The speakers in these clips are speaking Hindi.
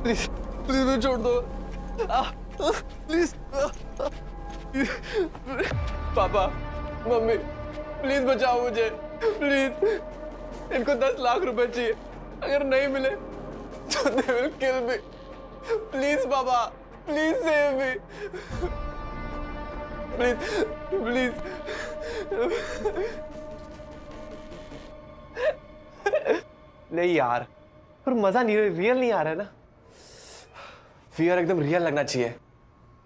प्लीज प्लीज मुझे छोड़ दो, प्लीज। पापा, मम्मी, प्लीज बचाओ मुझे, प्लीज। इनको 10 लाख रुपए चाहिए, अगर नहीं मिले तो they will kill me. Please पापा, please save me, please please. नहीं यार, पर मजा नहीं, रियल नहीं आ रहा है ना। फियर एकदम रियल लगना चाहिए।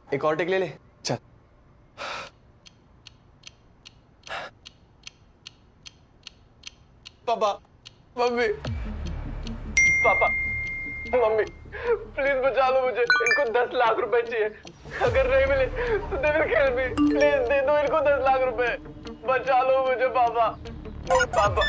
एक और टेक ले ले, चल। पापा, मम्मी, पापा, मम्मी, प्लीज बचा लो मुझे। इनको 10 लाख रुपए चाहिए, अगर नहीं मिले तो they will kill me. Please दे दो इनको 10 लाख रुपए, बचा लो मुझे पापा, पापा।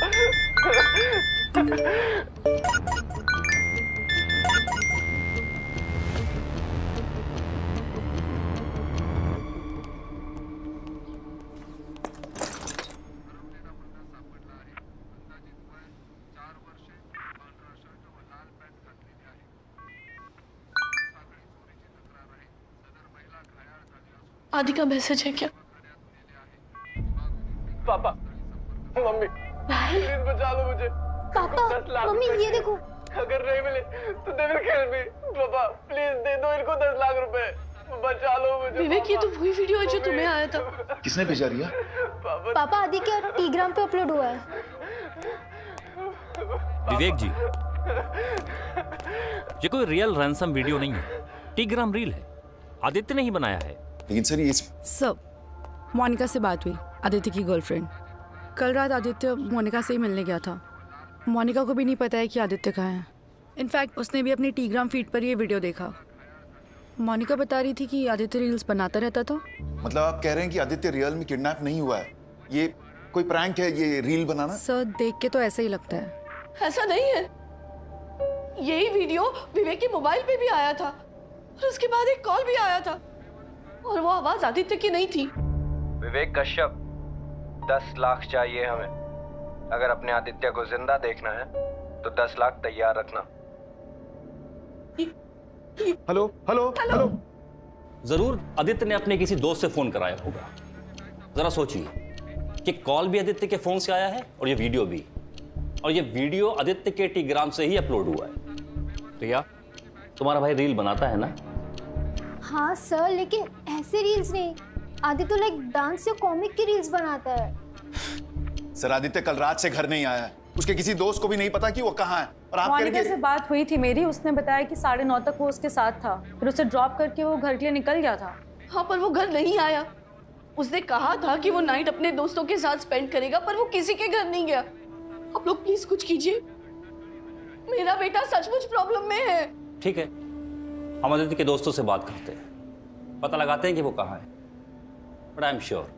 आदि का मैसेज है क्या? पापा, मम्मी, प्लीज बचा लो मुझे। पापा, 10 लाख मम्मी रुपए ये देखो। अगर नहीं मिले तो दे विल किल मी। पापा प्लीज दे दो इनको 10 लाख रुपए, बचा लो मुझे। विवेक, ये तो वही वीडियो है जो तुम्हें आया था। किसने भेजा रिया? पापा आदि के टेलीग्राम पे अपलोड हुआ है। विवेक जी, ये कोई रियल रैंसम वीडियो नहीं है, टेलीग्राम रील है। आदित्य ने ही बनाया है। लेकिन सर ये सर, मोनिका से बात हुई, आदित्य की गर्लफ्रेंड। कल रात आदित्य मोनिका से ही मिलने गया था। मोनिका को भी नहीं पता है कि आदित्य कहाँ है। इनफैक्ट उसने भी अपनी टेलीग्राम फीड पर ये वीडियो देखा। मोनिका बता रही थी कि आदित्य रील्स बनाता रहता था। मतलब आप कह रहे हैं कि आदित्य रियल में किडनैप नहीं हुआ है, ये कोई प्रैंक है, ये रील बनाना? सर, देख के तो ऐसा ही लगता है। ऐसा नहीं है, यही वीडियो विवेक के मोबाइल पे भी आया था और उसके बाद एक कॉल भी आया था और वो आवाज आदित्य की नहीं थी। विवेक कश्यप, 10 लाख चाहिए हमें। अगर अपने आदित्य को जिंदा देखना है तो 10 लाख तैयार रखना। Hello hello hello. जरूर आदित्य ने अपने किसी दोस्त से फोन कराया होगा। जरा सोचिए कि कॉल भी आदित्य के फोन से आया है और ये वीडियो भी, और ये वीडियो आदित्य के टेलीग्राम से ही अपलोड हुआ है। रिया, तुम्हारा भाई रील बनाता है ना? हाँ सर, लेकिन ऐसे रील्स नहीं। आदित्य तो लाइक डांस या कॉमिक की रील्स बनाता है। सर आदित्य कल रात से घर नहीं आया है, उसके किसी दोस्त को भी नहीं पता कि वो कहाँ है। और आप मोनिका कहेंगे से बात हुई थी मेरी, उसने बताया कि 9:30 तक वो उसके साथ था, फिर उसे ड्रॉप करके वो घर के लिए निकल गया था। हाँ, पर वो घर नहीं आया। उसने कहा था कि वो नाइट अपने दोस्तों के साथ स्पेंड करेगा, पर वो किसी के घर नहीं गया। आप लोग प्लीज कुछ कीजिए, मेरा बेटा सचमुच प्रॉब्लम में है। ठीक है, हम आदित्य के दोस्तों से बात करते हैं, पता लगाते हैं कि वो कहाँ है। बट आई एम श्योर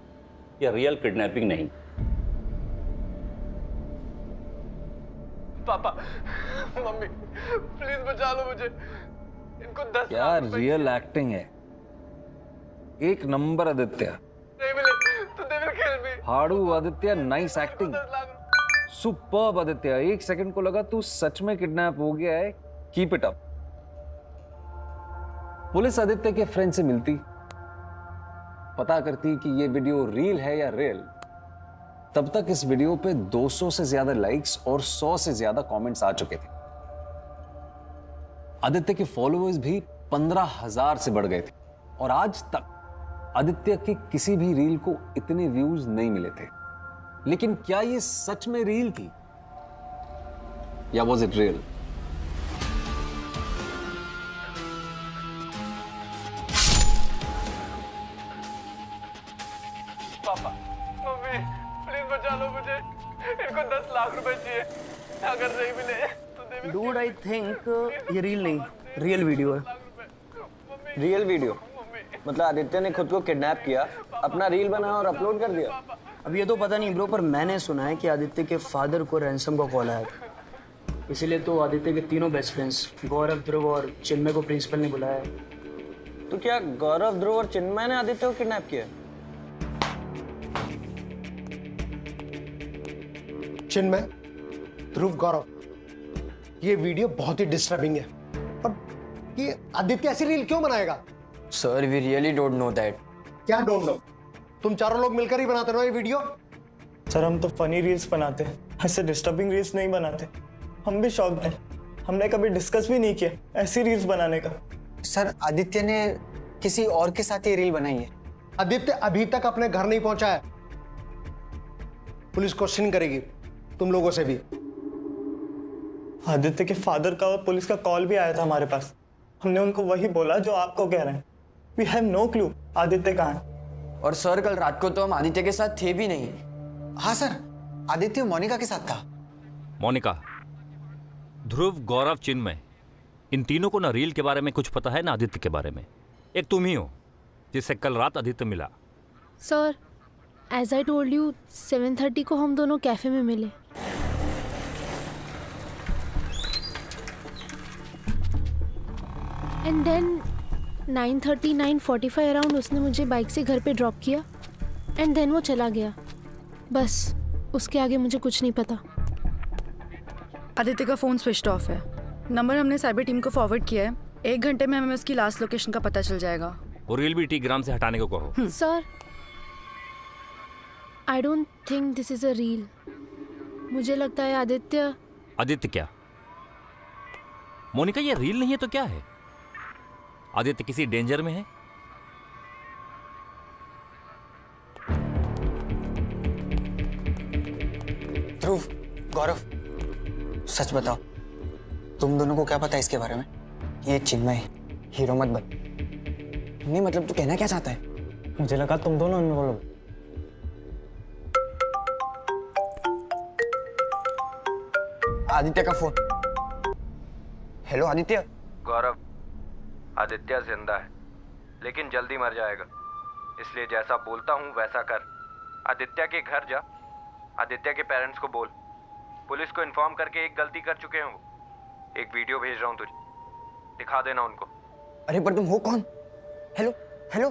ये रियल किडनैपिंग नहीं। पापा, मम्मी, प्लीज बचा लो मुझे। इनको 10 क्या रियल एक्टिंग है, एक नंबर आदित्य। नहीं मिले तो दे विल किल मी। हाड़ू Aditya, nice acting, 10 lakh. Superb Aditya. एक सेकंड को लगा तू सच में किडनैप हो गया है। Keep it up. Police Aditya के फ्रेंड से मिलती, पता करती कि ये वीडियो रील है या रियल। तब तक इस वीडियो पे 200 से ज्यादा लाइक्स और 100 से ज्यादा कमेंट्स आ चुके थे। आदित्य के फॉलोअर्स भी 15,000 से बढ़ गए थे और आज तक आदित्य के किसी भी रील को इतने व्यूज नहीं मिले थे। लेकिन क्या ये सच में रील थी या वॉज इट रियल? पापा, मम्मी, प्लीज बचा लो मुझे। इनको 10 लाख रुपए चाहिए, अगर नहीं मिले तो they will. Dude, I think ये रील नहीं, रियल वीडियो है। रियल वीडियो मतलब आदित्य ने खुद को किडनैप किया, अपना रील बनाया और अपलोड कर दिया। अब ये तो पता नहीं ब्रो, पर मैंने सुना है कि आदित्य के फादर को रैंसम का कॉल आया था। इसीलिए तो आदित्य के तीनों बेस्ट फ्रेंड्स गौरव, ध्रुव और चिन्मय को प्रिंसिपल ने बुलाया है। तो क्या गौरव, ध्रुव और चिन्मय ने आदित्य को किडनैप किया? चिन्मय, ध्रुव, गौरव, ये वीडियो बहुत ही डिस्टर्बिंग है और कि आदित्य ऐसी रील क्यों बनाएगा? Sir we really don't know that. क्या डोंट नो? तुम चारों लोग मिलकर ही बनाते हो ये वीडियो? सर हम तो फनी रील्स बनाते हैं, ऐसे डिस्टर्बिंग रील्स नहीं बनाते। हम भी शौक है, हमने कभी डिस्कस भी नहीं किया ऐसी रील्स बनाने का। सर आदित्य ने किसी और के साथ ये रील बनाई है। आदित्य अभी तक अपने घर नहीं पहुंचा है। पुलिस क्वेश्चन करेगी तुम लोगों से भी। आदित्य के फादर का और पुलिस का कॉल भी आया था हमारे पास। हमने उनको वही बोला जो आपको कह रहे हैं। We have no clue Aditya कहाँ है। और सर कल रात को तो हम आदित्य के साथ थे भी नहीं। हाँ सर, आदित्य मोनिका के साथ था। मोनिका, ध्रुव, गौरव, चिन्मय, इन तीनों को ना रील के बारे में कुछ पता है ना आदित्य के बारे में। एक तुम ही हो जिससे कल रात आदित्य मिला। Sir as I told you 7:30 को हम दोनों कैफे में मिले। एंड देन 9:30 9:45 अराउंड उसने मुझे बाइक से घर पे ड्रॉप किया एंड देन वो चला गया। बस उसके आगे मुझे कुछ नहीं पता। आदित्य का फ़ोन स्विच ऑफ है। नंबर हमने साइबर टीम को फॉरवर्ड किया है। 1 घंटे में हमें उसकी लास्ट लोकेशन का पता चल जाएगा। वो रील भी टीग्राम से हटाने को कहो। Sir I don't think this is a reel. मुझे लगता है आदित्य। आदित्य क्या? मोनिका, ये रील नहीं है तो क्या है? आदित्य किसी डेंजर में है? ध्रुव, गौरव, सच बताओ तुम दोनों को क्या पता है इसके बारे में? ये चिन्मय हीरो मत बन। नहीं मतलब तू कहना क्या चाहता है? मुझे लगा तुम दोनों इन्वॉल्व। आदित्य का फोन। हेलो आदित्य। गौरव, आदित्य जिंदा है लेकिन जल्दी मर जाएगा, इसलिए जैसा बोलता हूँ वैसा कर। आदित्य के घर जा, आदित्य के पेरेंट्स को बोल। पुलिस को इन्फॉर्म करके एक गलती कर चुके हैं वो। एक वीडियो भेज रहा हूँ तुझे, दिखा देना उनको। अरे पर तुम हो कौन? हेलो हेलो,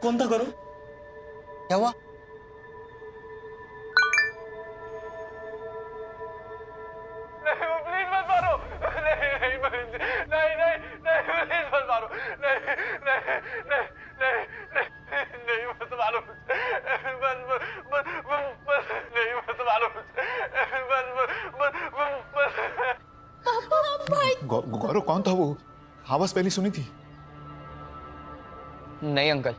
कौन था करो? क्या हुआ? प्लीज मत मारो। नहीं नहीं नहीं नहीं प्लीज मत मारो। नहीं नहीं नहीं नहीं नहीं मत मारो। बस बस बस नहीं मत मारो। बस गौरव कौन था वो? आवाज पहले सुनी थी। नहीं अंकल,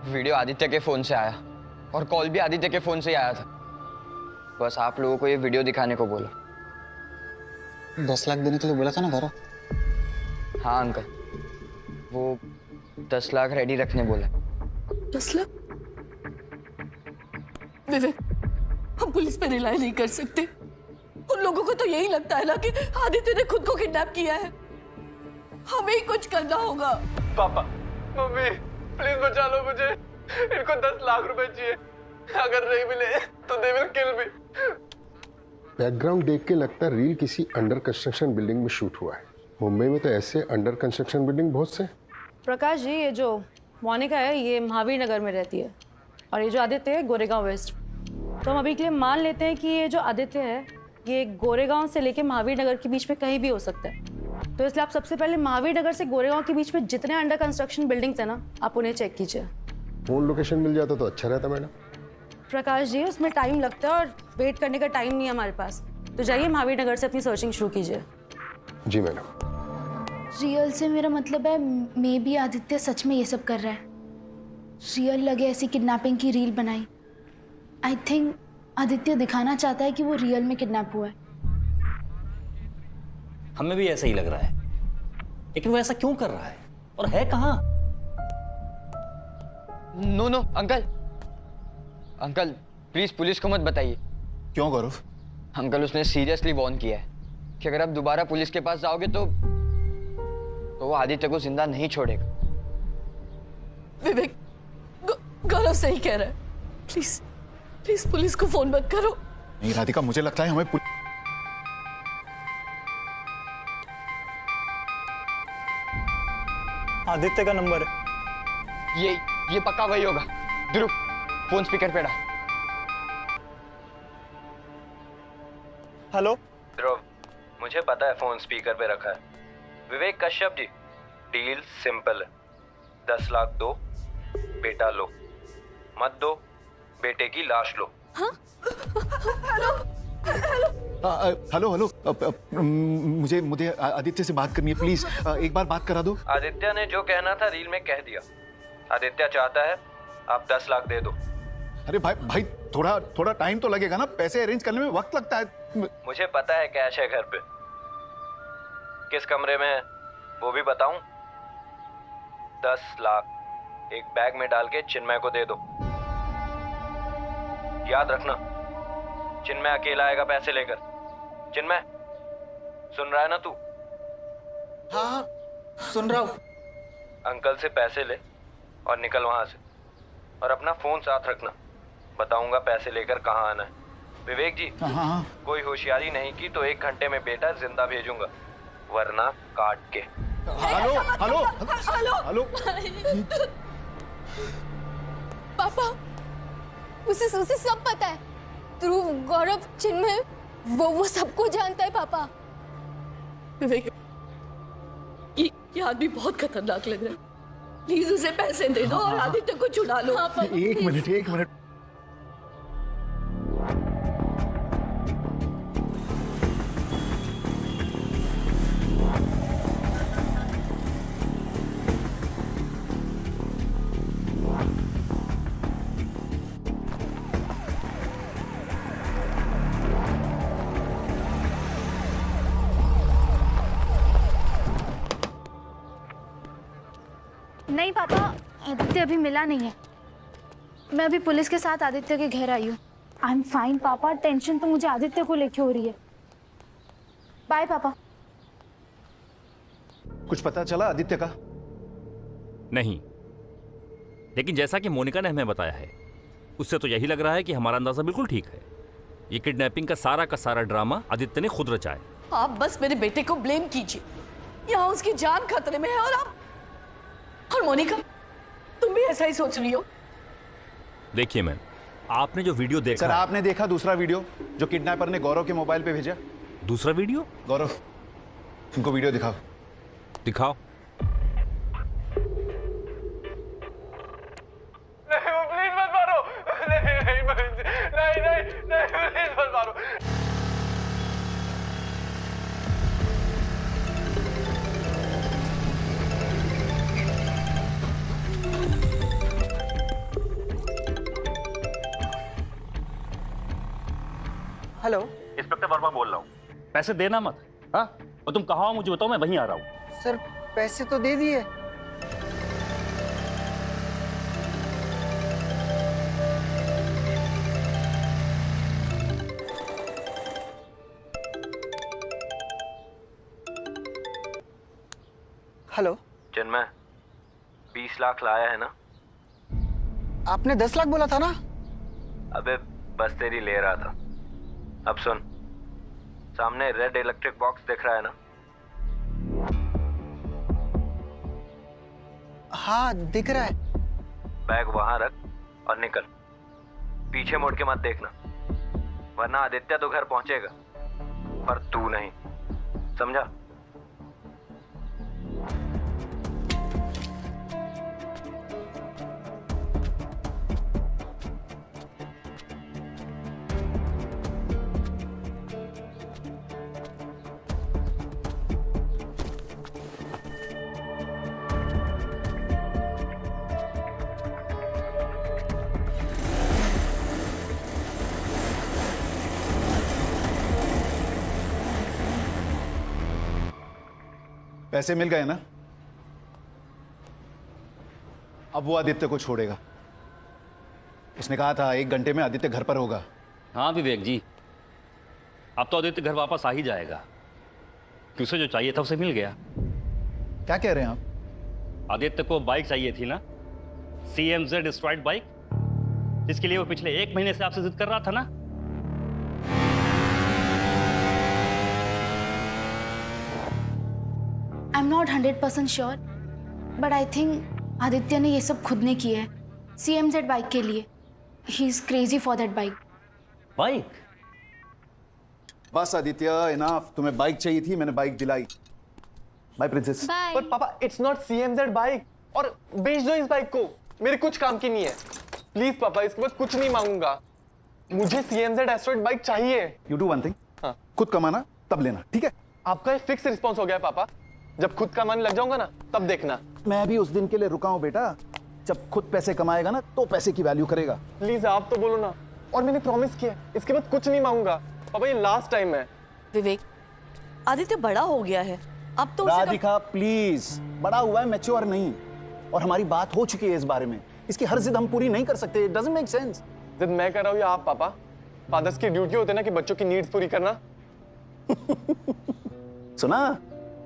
वीडियो आदित्य के फोन से आया और कॉल भी आदित्य के फोन से ही आया था। बस आप लोगों को ये वीडियो दिखाने को बोला। 10 लाख देने के लिए बोला था ना गौरव? हाँ अंकल, वो 10 लाख रेडी रखने बोला। 10 लाख? विवेक, हम पुलिस पे रिलाई नहीं कर सकते। उन लोगों को तो यही लगता है ना कि आदित्य ने खुद को किडनैप किया है। हमें ही कुछ करना होगा। पापा, मम्मी, प्लीज बचा लो मुझे। इनको 10 लाख रुपए चाहिए। अगर नहीं मिले तो they will kill me. Background देख के लगता है रील किसी अंडर कंस्ट्रक्शन बिल्डिंग में शूट हुआ है। मुंबई में तो ऐसे अंडर कंस्ट्रक्शन बिल्डिंग बहुत से। प्रकाश जी, ये जो मोनिका है ये महावीर नगर में रहती है और ये जो आदित्य है गोरेगांव वेस्ट। तो हम अभी के लिए मान लेते हैं कि ये जो आदित्य है ये गोरेगांव से लेके महावीर नगर के बीच में कहीं भी हो सकता है। तो इसलिए आप सबसे पहले महावीर नगर से गोरेगांव के बीच में जितने अंडर कंस्ट्रक्शन बिल्डिंग्स है ना, आप उन्हें चेक कीजिए। फोन लोकेशन मिल जाता तो अच्छा रहता मैडम। प्रकाश जी, उसमें टाइम लगता है और वेट करने का टाइम नहीं है हमारे पास। तो जाइए महावीर नगर से अपनी सर्चिंग शुरू कीजिए। जी मैडम। रियल से मेरा मतलब है मे बी आदित्य सच में ये सब कर रहा है। रियल लगे ऐसी किडनैपिंग की रील बनाई। आई थिंक आदित्य दिखाना चाहता है कि वो रियल में किडनैप हुआ है। हमें भी ऐसा ही लग रहा है, लेकिन वो ऐसा क्यों कर रहा है और है कहाँ? No no uncle, uncle please police को मत बताइए। क्यों गौरव? अंकल उसने सीरियसली वार्न किया है कि अगर आप दोबारा पुलिस के पास जाओगे तो वो आदित्य को जिंदा नहीं छोड़ेगा। विवेक, गौरव सही कह रहा है। प्लीज प्लीज पुलिस को फोन मत करो। नहीं राधिका, मुझे लगता है हमें आदित्य का नंबर है। ये पक्का वही होगा। ध्रुव, फोन स्पीकर पे डाल। हेलो ध्रुव, मुझे पता है फोन स्पीकर पे रखा है, विवेक कश्यप जी, डील सिंपल है। 10 लाख दो, बेटा लो, मत दो, बेटे की लाश लो। हेलो हेलो मुझे मुझे आदित्य से बात करनी है प्लीज, एक बार बात करा दो। आदित्य ने जो कहना था रील में कह दिया। आदित्य चाहता है आप 10 लाख दे दो। अरे भाई थोड़ा टाइम तो लगेगा ना, पैसे अरेंज करने में वक्त लगता है। मुझे पता है कैश है घर पे, किस कमरे में है वो भी बताऊं? 10 लाख एक बैग में डाल के चिन्मय को दे दो। याद रखना, चिन्मय अकेला आएगा पैसे लेकर। चिन्मय, सुन रहा है ना तू? हाँ सुन रहा हूँ। अंकल से पैसे ले और निकल वहां से, और अपना फोन साथ रखना। बताऊंगा पैसे लेकर कहाँ आना है। विवेक जी, हाँ। कोई होशियारी नहीं की तो 1 घंटे में बेटा जिंदा भेजूंगा, वरना काट के। हेलो हेलो हेलो पापा, उसे सब पता है। ध्रुव, गौरव, चिन्मय, वो सबको जानता है पापा। विवेक, ये आदमी बहुत खतरनाक लग रहा है। प्लीज उसे पैसे दे दो और आदित्य को छुड़ा लो। एक मिनट। नहीं पापा, आदित्य अभी मिला नहीं है। मैं अभी पुलिस के साथ आदित्य के घर आई हूँ। आई एम फाइन पापा, टेंशन तो मुझे आदित्य को लेके हो रही है। बाय पापा। कुछ पता चला आदित्य का? नहीं, लेकिन जैसा कि मोनिका ने हमें बताया है, उससे तो यही लग रहा है कि हमारा अंदाजा बिल्कुल ठीक है। ये किडनैपिंग का सारा ड्रामा आदित्य ने खुद रचा है। आप बस मेरे बेटे को ब्लेम कीजिए। यहाँ उसकी जान खतरे में है और मोनिका, तुम भी ऐसा ही सोच रही हो? देखिए मैम, आपने जो वीडियो देखा। सर, आपने देखा दूसरा वीडियो जो किडनैपर ने गौरव के मोबाइल पे भेजा? दूसरा वीडियो? गौरव, उनको वीडियो दिखाओ। दिखाओ। प्लीज मत मारो। नहीं प्लीज मत मारो। हेलो, इंस्पेक्टर वर्मा बोल रहा हूँ। पैसे देना मत। हाँ, और तुम कहाँ हो मुझे बताओ, मैं वहीं आ रहा हूँ। सर पैसे तो दे दिए। हेलो चिन्मय, 20 लाख लाया है ना? आपने 10 लाख बोला था ना? अबे बस तेरी ले रहा था। अब सुन, सामने रेड इलेक्ट्रिक बॉक्स दिख रहा है ना? हाँ दिख रहा है। बैग वहां रख और निकल। पीछे मुड़ के मत देखना, वरना आदित्य तो घर पहुंचेगा पर तू नहीं, समझा? पैसे मिल गए ना? अब वो आदित्य को छोड़ेगा। उसने कहा था 1 घंटे में आदित्य घर पर होगा। हाँ विवेक जी, अब तो आदित्य घर वापस आ ही जाएगा, कि उसे जो चाहिए था उसे मिल गया। क्या कह रहे हैं आप? आदित्य को बाइक चाहिए थी ना, CMZ स्ट्राइड बाइक, जिसके लिए वो पिछले 1 महीने से आपसे जिद कर रहा था ना। I am not 100% sure, but I think Aditya ने ये सब खुद ने किया है, CMZ बाइक के लिए। He is crazy for that bike. Bike? बस आदित्य, इनफ। तुम्हें बाइक चाहिए थी, मैंने बाइक दिलाई। Bye princess. बाय। पर पापा इट्स नॉट CMZ बाइक, और बेच दो इस बाइक को, मेरे कुछ काम की नहीं है। प्लीज पापा, इसके बाद कुछ नहीं मांगूंगा, मुझे CMZ एस्ट्रॉइड बाइक चाहिए। यू डू वन थिंग, हाँ। खुद कमाना तब लेना, ठीक है? आपका ये फिक्स रिस्पॉन्स हो गया है पापा, जब खुद कमाने लग जाऊंगा ना तब देखना। मैं भी उस दिन के लिए रुका हूं बेटा, जब खुद पैसे कमाएगा ना तो पैसे की वैल्यू करेगा। प्लीज आप तो बोलो ना, और मैंने प्रॉमिस किया इसके बाद कुछ नहीं मांगूंगा पापा, ये लास्ट टाइम है। विवेक, आदित्य बड़ा हो गया है, अब तो उसे राधिका प्लीज, बड़ा हुआ है, मैच्योर नहीं, और हमारी बात हो चुकी है इस बारे में। इसकी हर जिद हम पूरी नहीं कर सकते, इट डजंट मेक सेंस। जिद मैं कर रहा हूँ या आप पापा? फादर्स की ड्यूटी होती है ना कि बच्चों की नीड्स पूरी करना। सुना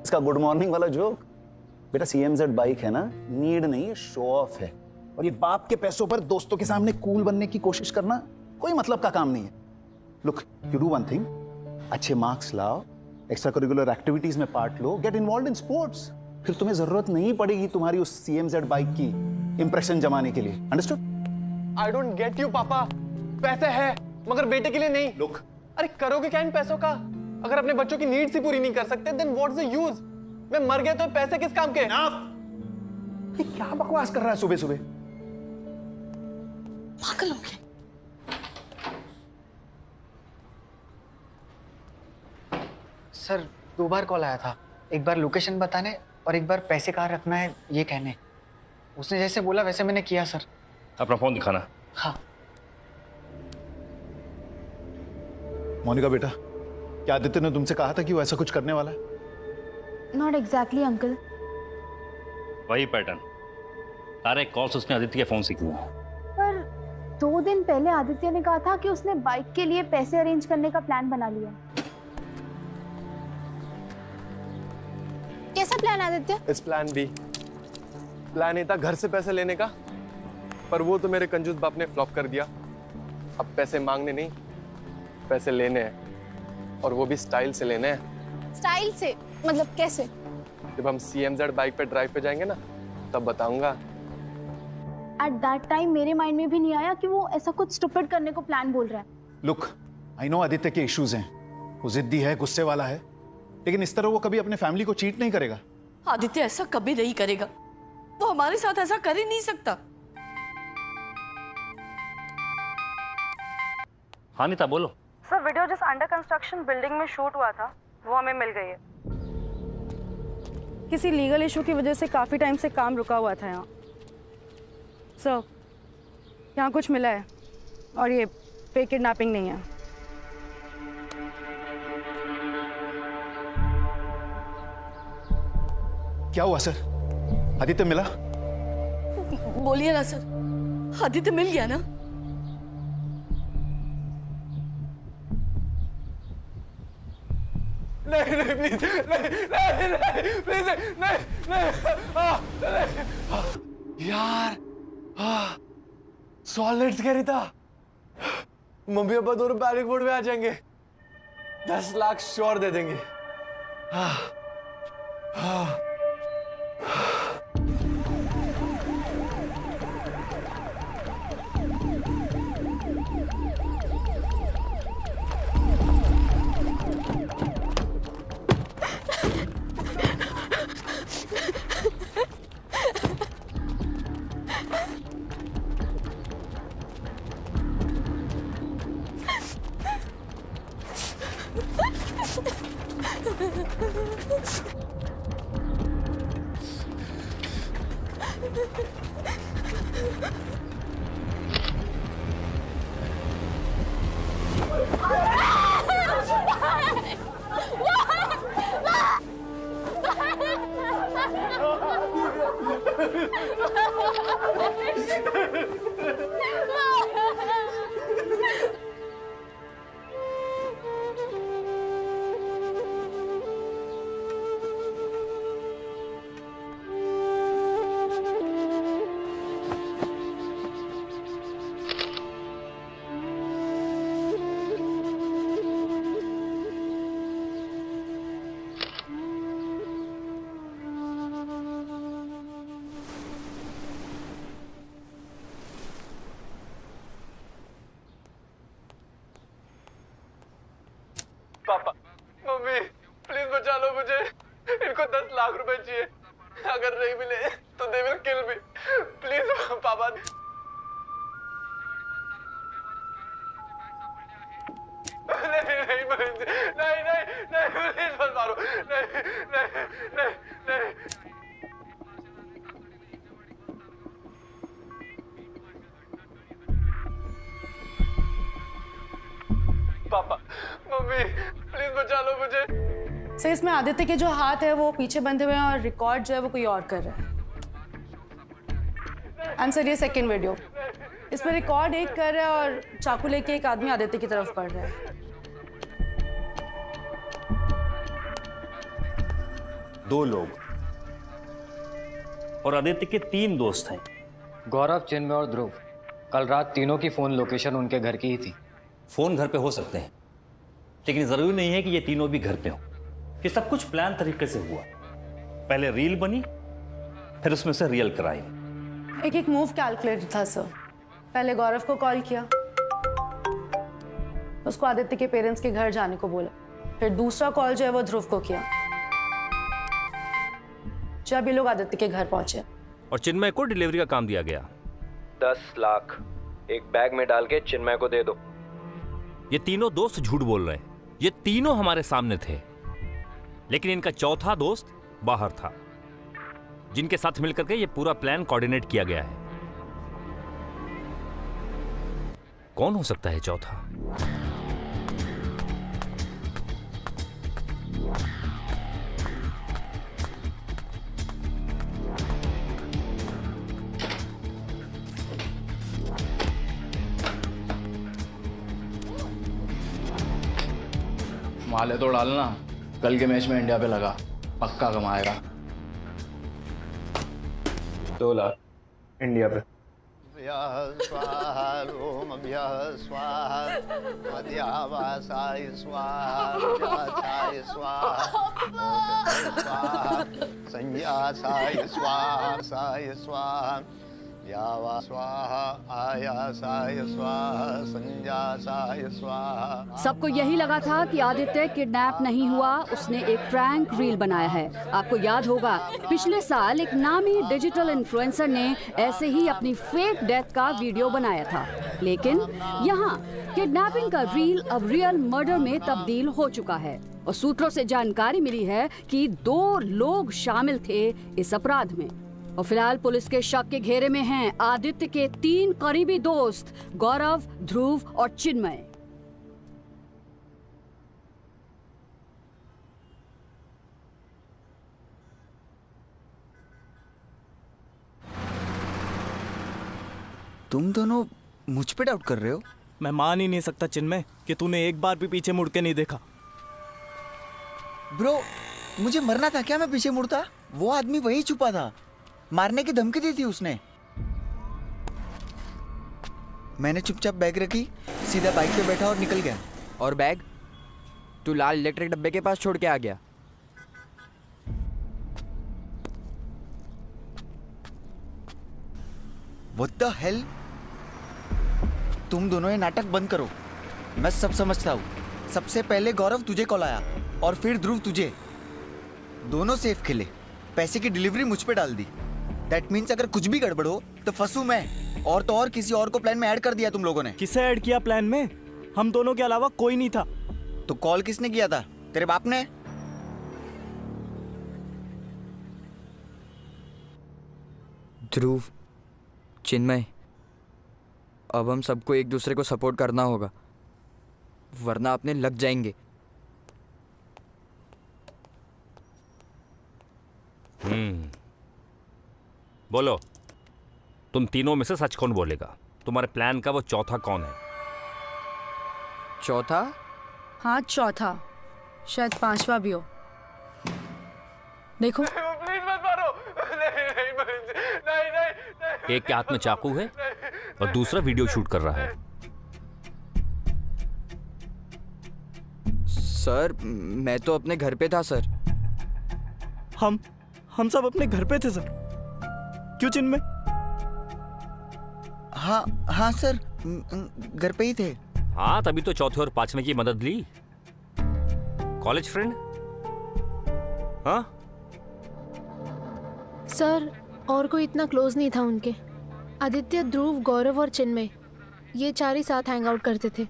इसका गुड मॉर्निंग वाला जोक? बेटा CMZ बाइक है ना, नीड नहीं, शो ऑफ है, और ये बाप के पैसों पर दोस्तों के सामने कूल बनने की कोशिश करना कोई मतलब का काम नहीं है। Look, you do one thing, अच्छे मार्क्स लाओ, एक्स्ट्रा करिकुलर एक्टिविटीज में part low, get involve in sports, फिर तुम्हें जरूरत नहीं पड़ेगी तुम्हारी उस CMZ बाइक की इंप्रेशन जमाने के लिए। Understood? I don't get you पापा, पैसे है मगर बेटे के लिए नहीं। लुक, अरे करोगे क्या इन पैसों का? अगर अपने बच्चों की नीड्स ही पूरी नहीं कर सकते देन व्हाट्स द यूज? मैं मर गया तो पैसे किस काम के? ये क्या बकवास कर रहा है सुबह सुबह? पागल हो गए। सर 2 बार कॉल आया था, एक बार लोकेशन बताने और एक बार पैसे कहाँ रखना है ये कहने। उसने जैसे बोला वैसे मैंने किया सर। अपना फोन दिखाना। हाँ। मोनिका बेटा, क्या आदित्य ने तुमसे कहा था कि वो ऐसा कुछ करने वाला है? Not exactly uncle. वही पैटर्न, सारे कॉल्स उसने आदित्य के फोन से किए हैं। पर 2 दिन पहले आदित्य ने कहा था कि उसने बाइक के लिए पैसे अरेंज करने का प्लान बना लिया। कैसा प्लान आदित्य? इस प्लान बी। प्लान ए था घर से पैसे लेने का, पर वो तो मेरे कंजूस बाप ने फ्लॉप कर दिया। अब पैसे मांगने नहीं, पैसे लेने हैं, और वो भी स्टाइल से लेने हैं। स्टाइल से मतलब कैसे? जब हम CMZ बाइक पे ड्राइव पे जाएंगे ना तब बताऊंगा। एट दैट टाइम मेरे माइंड में भी नहीं आया कि वो ऐसा कुछ स्टूपिड करने को प्लान बोल रहा है। लुक, आई नो आदित्य के इश्यूज हैं, वो जिद्दी है, गुस्से वाला है, लेकिन इस तरह वो कभी अपने फैमिली को चीट नहीं करेगा। आदित्य ऐसा कभी नहीं करेगा, वो हमारे साथ ऐसा कर ही नहीं सकता। हाँ नीता बोलो। सर वीडियो जिस अंडर कंस्ट्रक्शन बिल्डिंग में शूट हुआ था वो हमें मिल गई है। किसी लीगल इशू की वजह से काफ़ी टाइम से काम रुका हुआ था यहाँ। सर यहाँ कुछ मिला है, और ये फेक किडनैपिंग नहीं है। क्या हुआ सर? आदित्य मिला? बोलिए ना सर, आदित्य मिल गया ना? नहीं नहीं प्लीज, नहीं नहीं प्लीज, नहीं नहीं। यार सॉलिड्स कह रही था, मम्मी पापा दोनों पैनिक मोड में आ जाएंगे, 10 लाख श्योर दे देंगे। पापा, मम्मी, प्लीज बचा लो मुझे, इनको 10 लाख लाख रुपए चाहिए, अगर नहीं मिले तो they will kill me, please पापा। नहीं प्लीज मत मारो, नहीं। पापा, मम्मी, प्लीज बचा लो मुझे। सर इसमें आदित्य के जो हाथ है वो पीछे बंधे हुए हैं और रिकॉर्ड जो है वो कोई और कर रहा है। एंड सर ये सेकेंड वीडियो, इसमें रिकॉर्ड एक कर रहा है और चाकू लेके एक आदमी आदित्य की तरफ बढ़ रहा है। 2 लोग और आदित्य के 3 दोस्त हैं। गौरव, चिन्मय और ध्रुव। कल रात तीनों की फोन लोकेशन उनके घर की ही थी। फोन घर पे हो सकते हैं, लेकिन जरूरी नहीं है कि ये तीनों भी घर पे हों। ये सब कुछ प्लान तरीके से हुआ। पहले रील बनी, फिर उसमें से रियल क्राइम। एक मूव कैलकुलेट था सर। पहले गौरव को कॉल किया, उसको आदित्य के पेरेंट्स के घर जाने को बोला। फिर दूसरा कॉल जो है वो ध्रुव को किया जब ये लोग आदित्य के घर पहुंचे। और चिन्मय को डिलीवरी का काम दिया गया। 10 लाख एक बैग में डाल के चिन्मय को दे दो। ये तीनों दोस्त झूठ बोल रहे हैं। ये तीनों हमारे सामने थे, लेकिन इनका चौथा दोस्त बाहर था, जिनके साथ मिलकर के ये पूरा प्लान कोऑर्डिनेट किया गया है। कौन हो सकता है चौथा? माले तो डालना, कल के मैच में इंडिया पे लगा, पक्का कमाएगा। 2 लाख इंडिया पे। सबको यही लगा था कि आदित्य किडनैप नहीं हुआ, उसने एक प्रैंक रील बनाया है। आपको याद होगा पिछले साल एक नामी डिजिटल इन्फ्लुएंसर ने ऐसे ही अपनी फेक डेथ का वीडियो बनाया था, लेकिन यहाँ किडनैपिंग का रील अब रियल मर्डर में तब्दील हो चुका है। और सूत्रों से जानकारी मिली है कि 2 लोग शामिल थे इस अपराध में। और फिलहाल पुलिस के शक के घेरे में हैं आदित्य के 3 करीबी दोस्त गौरव, ध्रुव और चिन्मय। तुम दोनों मुझ पे डाउट कर रहे हो? मैं मान ही नहीं सकता चिन्मय कि तूने एक बार भी पीछे मुड़ के नहीं देखा। ब्रो, मुझे मरना था क्या मैं पीछे मुड़ता? वो आदमी वही छुपा था, मारने की धमकी दी थी उसने। मैंने चुपचाप बैग रखी, सीधा बाइक पे बैठा और निकल गया। और बैग तू लाल इलेक्ट्रिक डब्बे के पास छोड़ के आ गया। What the hell? तुम दोनों ये नाटक बंद करो। मैं सब समझता हूँ। सबसे पहले गौरव तुझे कॉल आया और फिर ध्रुव तुझे। दोनों सेफ खेले, पैसे की डिलीवरी मुझ पे डाल दी। दैट मीन्स अगर कुछ भी गड़बड़ हो तो फंसू मैं। और तो और किसी और को प्लान में ऐड कर दिया तुम लोगों ने। किसे ऐड किया प्लान में? हम दोनों के अलावा कोई नहीं था। तो कॉल किसने किया था? तेरे बाप ने? ध्रुव, चिन्मय, अब हम सबको एक दूसरे को सपोर्ट करना होगा, वरना अपने लग जाएंगे। बोलो, तुम तीनों में से सच कौन बोलेगा? तुम्हारे प्लान का वो चौथा कौन है? चौथा? हाँ चौथा, शायद 5वां भी हो। देखो। प्लीज मत मारो। नहीं। एक के हाथ में चाकू है और दूसरा वीडियो शूट कर रहा है। सर, मैं तो अपने घर पे था सर। हम सब अपने घर पे थे सर। क्यों चिन्मय? हाँ सर, घर पे ही थे। हाँ, तभी तो चौथे और 5वें की मदद ली। College friend? हाँ, सर और कोई इतना क्लोज नहीं था उनके। आदित्य, ध्रुव, गौरव और चिन्मय, ये 4 ही साथ हैंग आउट करते थे।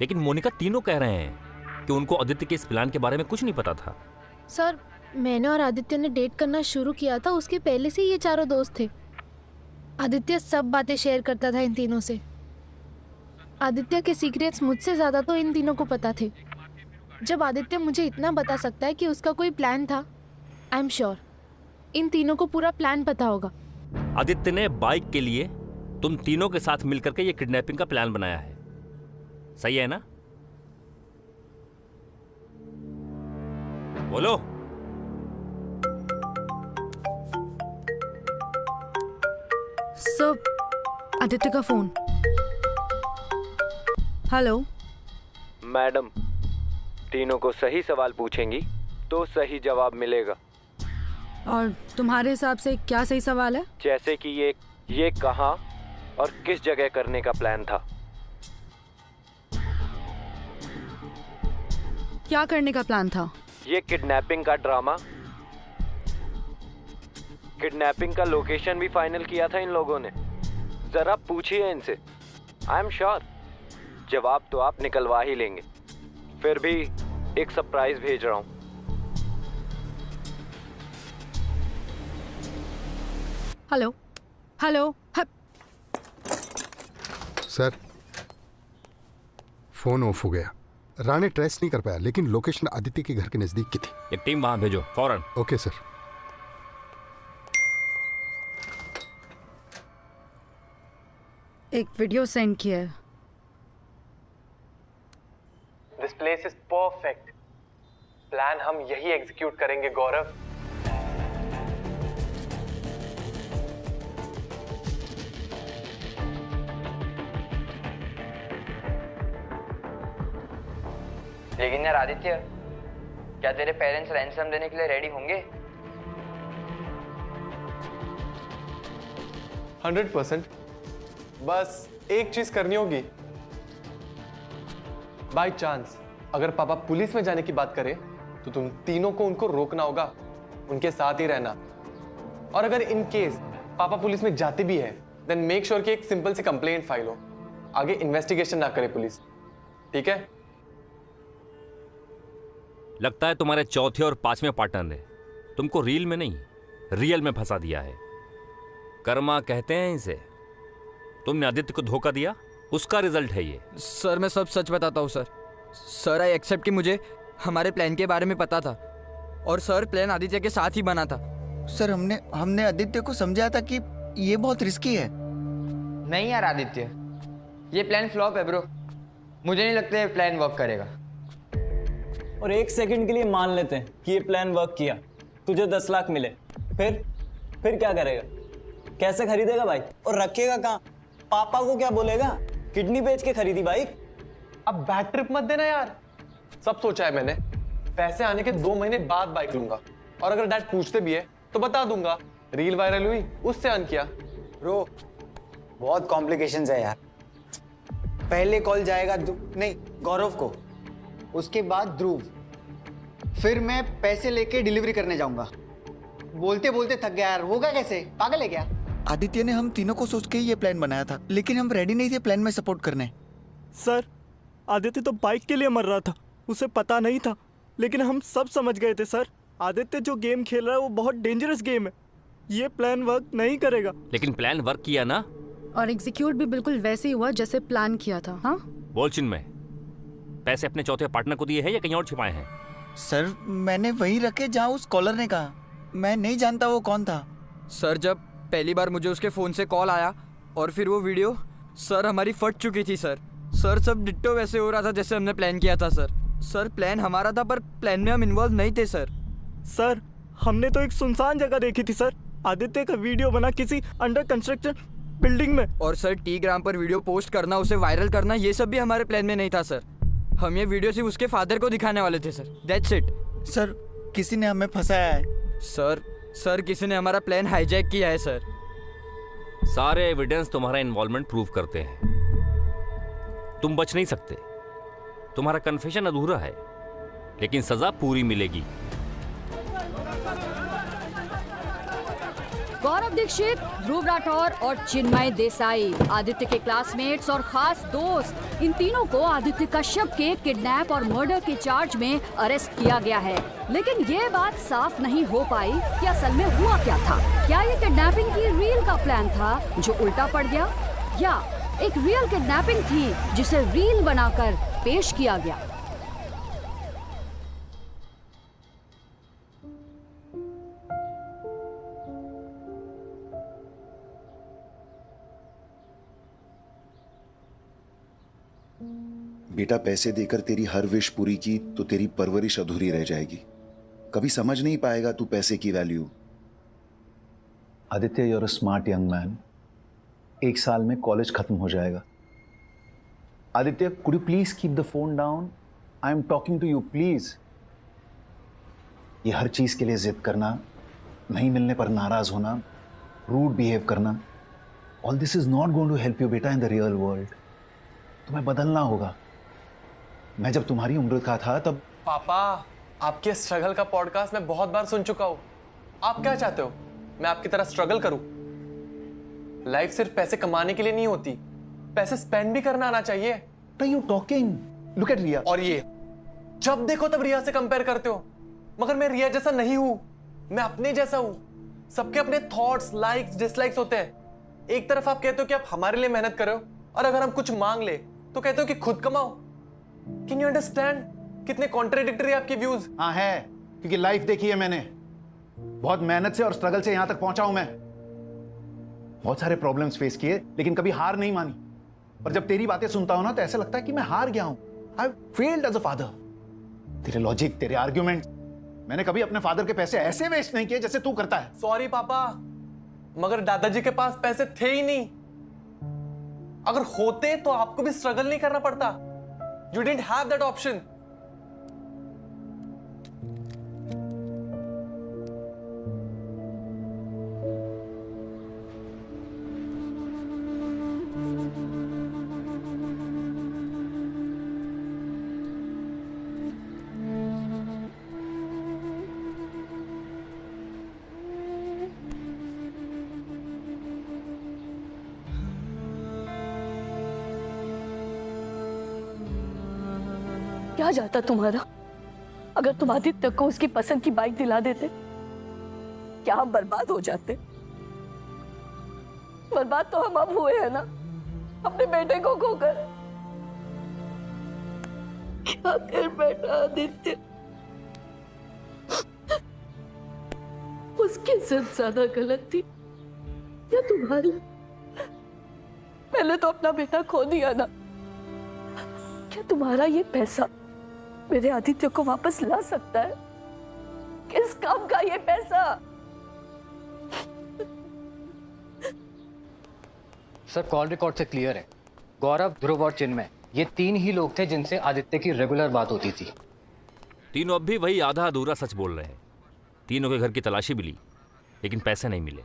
लेकिन मोनिका तीनों कह रहे हैं कि उनको आदित्य के इस प्लान के बारे में कुछ नहीं पता था। सर मैंने और आदित्य ने डेट करना शुरू किया था उसके पहले से ये चारों दोस्त थे। आदित्य सब बातें शेयर करता था इन तीनों से। आदित्य के सीक्रेट्स मुझसे ज़्यादा तो इन तीनों को पता थे। जब आदित्य मुझे इतना बता सकता है कि उसका कोई प्लान था, आई एम श्योर इन तीनों को पूरा प्लान पता होगा। आदित्य ने बाइक के लिए तुम तीनों के साथ मिलकर के ये किडनैपिंग का प्लान बनाया है, सही है ना? बोलो। सर, आदित्य का फोन। हेलो मैडम, तीनों को सही सवाल पूछेंगी तो सही जवाब मिलेगा। और तुम्हारे हिसाब से क्या सही सवाल है? जैसे कि ये कहाँ और किस जगह करने का प्लान था? क्या करने का प्लान था? ये किडनैपिंग का ड्रामा, किडनैपिंग का लोकेशन भी फाइनल किया था इन लोगों ने। जरा पूछिए इनसे, आई एम श्योर जवाब तो आप निकलवा ही लेंगे। फिर भी एक सरप्राइज भेज रहा हूँ। Hello hello. Sir phone of हो गया। राणे ट्रेस नहीं कर पाया, लेकिन लोकेशन आदित्य के घर के नजदीक की थी। एक टीम वहां भेजो फौरन। Okay sir. एक वीडियो सेंड किया है। This place is perfect. Plan हम यही एग्जीक्यूट करेंगे गौरव। लेकिन यार आदित्य, क्या तेरे पेरेंट्स रैंसम देने के लिए रेडी होंगे? 100%। बस एक चीज करनी होगी। बाय चांस अगर पापा पुलिस में जाने की बात करें तो तुम तीनों को उनको रोकना होगा, उनके साथ ही रहना। और अगर इन केस पापा पुलिस में जाते भी हैं, देन मेक श्योर कि एक सिंपल सी कंप्लेंट फाइल हो, आगे इन्वेस्टिगेशन ना करे पुलिस। ठीक है? लगता है तुम्हारे चौथे और पांचवें पार्टनर ने तुमको रील में नहीं रियल में फंसा दिया है। कर्मा कहते हैं इसे। तुमने आदित्य को धोखा दिया, उसका रिजल्ट है ये। सर मैं सब सच बताता हूँ सर। सर आई एक्सेप्ट कि मुझे हमारे प्लान के बारे में पता था, और सर प्लान आदित्य के साथ ही बना था। सर हमने आदित्य को समझाया था कि ये बहुत रिस्की है। नहीं यार आदित्य, ये प्लान फ्लॉप है ब्रो। मुझे नहीं लगता ये प्लान वर्क करेगा। और एक सेकंड के लिए मान लेते हैं कि ये प्लान वर्क किया, तुझे 10 लाख मिले, फिर क्या करेगा? कैसे खरीदेगा बाइक? और रखेगा कहाँ? पापा को क्या बोलेगा? किडनी बेच के खरीदी बाइक। अब बैड ट्रिप मत देना यार। सब सोचा है मैंने। पैसे आने के 2 महीने बाद बाइक लूंगा, और अगर डैड पूछते भी है तो बता दूंगा रील वायरल हुई, उससे अर्न किया। ब्रो बहुत कॉम्प्लिकेशंस है यार। पहले कॉल जाएगा नहीं गौरव को, उसके बाद ध्रुव, फिर मैं पैसे लेके डिलीवरी करने जाऊंगा। बोलते बोलते थक गया यार। होगा कैसे? पागल है क्या? आदित्य ने हम तीनों को सोच के ये प्लान बनाया था, लेकिन हम रेडी नहीं थे प्लान में सपोर्ट करने। सर आदित्य तो बाइक के लिए मर रहा था, उसे पता नहीं था, लेकिन हम सब समझ गए थे सर। आदित्य जो गेम खेल रहा है वो बहुत डेंजरस गेम है, ये प्लान वर्क नहीं करेगा। लेकिन प्लान वर्क किया ना, और एग्जीक्यूट भी बिल्कुल वैसे ही हुआ जैसे प्लान किया था। हाँ बोल चिन्मय, पैसे अपने चौथे पार्टनर को दिए हैं या कहीं और छिपाए हैं? सर मैंने वहीं रखे जहाँ उस कॉलर ने कहा। मैं नहीं जानता वो कौन था। सर जब पहली बार मुझे उसके फ़ोन से कॉल आया और फिर वो वीडियो, सर हमारी फट चुकी थी सर। सर सब डिट्टो वैसे हो रहा था जैसे हमने प्लान किया था सर। सर प्लान हमारा था पर प्लान में हम इन्वॉल्व नहीं थे सर। सर हमने तो एक सुनसान जगह देखी थी सर, आदित्य का वीडियो बना किसी अंडर कंस्ट्रक्शन बिल्डिंग में। और सर टेलीग्राम पर वीडियो पोस्ट करना, उसे वायरल करना, ये सब भी हमारे प्लान में नहीं था सर। हम ये वीडियो सिर्फ उसके फादर को दिखाने वाले थे सर, दैट्स इट। सर किसी ने हमें फंसाया है। सर किसी ने हमारा प्लान हाईजैक किया है सर। सारे एविडेंस तुम्हारा इन्वॉल्वमेंट प्रूव करते हैं। तुम बच नहीं सकते, तुम्हारा कन्फेशन अधूरा है, लेकिन सजा पूरी मिलेगी। गौरव दीक्षित, ध्रुव राठौर और चिन्मय देसाई, आदित्य के क्लासमेट्स और खास दोस्त, इन तीनों को आदित्य कश्यप के किडनैप और मर्डर के चार्ज में अरेस्ट किया गया है। लेकिन ये बात साफ नहीं हो पाई कि असल में हुआ क्या था। क्या ये किडनैपिंग की रील का प्लान था जो उल्टा पड़ गया, या एक रियल किडनैपिंग थी जिसे रील बनाकर पेश किया गया। बेटा, पैसे देकर तेरी हर विश पूरी की तो तेरी परवरिश अधूरी रह जाएगी। कभी समझ नहीं पाएगा तू पैसे की value. Aditya, you're a smart young man. 1 साल में कॉलेज खत्म हो जाएगा। Aditya, could you please keep the phone down? I am talking to you, please. ये हर चीज के लिए जिद करना, नहीं मिलने पर नाराज होना, रूड बिहेव करना, all this is not going to help you बेटा इन द रियल वर्ल्ड। तुम्हें बदलना होगा। मैं जब तुम्हारी उम्र का था तब। पापा, आपके स्ट्रगल का पॉडकास्ट मैं बहुत बार सुन चुका हूँ। आप क्या चाहते हो, मैं आपकी तरह स्ट्रगल करूं? लाइफ सिर्फ पैसे कमाने के लिए नहीं होती, पैसे स्पेंड भी करना आना चाहिए। यू टॉकिंग, लुक एट रिया। और ये जब देखो तब रिया से कंपेयर करते हो, मगर मैं रिया जैसा नहीं हूं, मैं अपने जैसा हूं। सबके अपने थॉट्स, लाइक्स, डिसलाइक्स होते हैं। एक तरफ आप कहते हो कि आप हमारे लिए मेहनत करो, और अगर हम कुछ मांग ले तो कहते हो कि खुद कमाओ। कैन यू अंडरस्टैंड कितने कॉन्ट्राडिक्टरी आपके व्यूज? हाँ है, क्योंकि लाइफ देखी है मैंने। बहुत मेहनत से और स्ट्रगल से यहां तक पहुंचा हूं मैं। बहुत सारे प्रॉब्लम्स फेस किए, लेकिन कभी हार नहीं मानी। पर जब तेरी बातें सुनता हूं ना तो ऐसा लगता है कि मैं हार गया हूं। I failed as a father. तेरे लॉजिक, तेरे आर्ग्यूमेंट, मैंने कभी अपने फादर के पैसे ऐसे वेस्ट नहीं किए जैसे तू करता है। सॉरी पापा, मगर दादाजी के पास पैसे थे ही नहीं। अगर होते तो आपको भी स्ट्रगल नहीं करना पड़ता। You didn't have that option. क्या जाता तुम्हारा अगर तुम आदित्य को उसकी पसंद की बाइक दिला देते? क्या हम बर्बाद हो जाते? बर्बाद तो हम अब हुए हैं ना, अपने बेटे को खोकर। क्या कर बैठा आदित्य? उसकी जिद ज्यादा गलत थी या तुम्हारी? मैंने तो अपना बेटा खो दिया ना। क्या तुम्हारा ये पैसा मेरे आदित्य को वापस ला सकता है? किस काम का ये पैसा? सर, कॉल रिकॉर्ड से क्लियर है। गौरव, ध्रुव और चिन्मय, ये 3 ही लोग थे जिनसे आदित्य की रेगुलर बात होती थी। तीनों अब भी वही आधा अधूरा सच बोल रहे हैं। तीनों के घर की तलाशी भी ली, लेकिन पैसे नहीं मिले।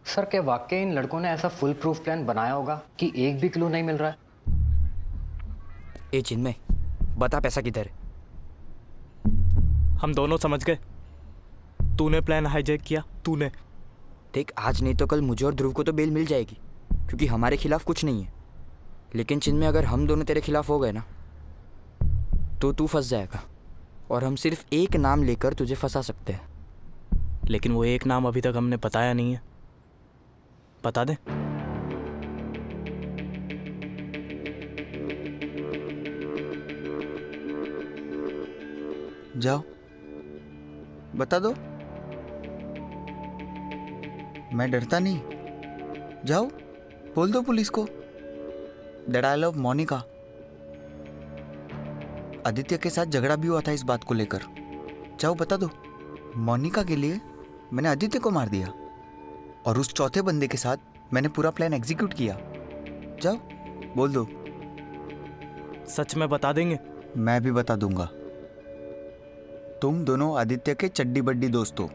सर, क्या वाकई इन लड़कों ने ऐसा फुल प्रूफ प्लान बनाया होगा कि एक भी क्लू नहीं मिल रहा है? ए चिन्मय, बता पैसा किधर है? हम दोनों समझ गए। तूने प्लान हाईजैक किया, तूने। देख, आज नहीं तो कल मुझे और ध्रुव को तो बेल मिल जाएगी, क्योंकि हमारे खिलाफ कुछ नहीं है। लेकिन चिन्मय, अगर हम दोनों तेरे खिलाफ हो गए ना तो तू फंस जाएगा, और हम सिर्फ एक नाम लेकर तुझे फंसा सकते हैं। लेकिन वो एक नाम अभी तक हमने बताया नहीं है। बता दे। जाओ, बता दो। मैं डरता नहीं। जाओ, बोल दो पुलिस को that I love Monika. Aditya के साथ झगड़ा भी हुआ था इस बात को लेकर। जाओ, बता दो। मोनिका के लिए मैंने आदित्य को मार दिया, और उस चौथे बंदे के साथ मैंने पूरा प्लान एग्जीक्यूट किया। जाओ, बोल दो। सच में बता देंगे? मैं भी बता दूंगा। तुम दोनों आदित्य के चड्डी बड्डी दोस्त हो।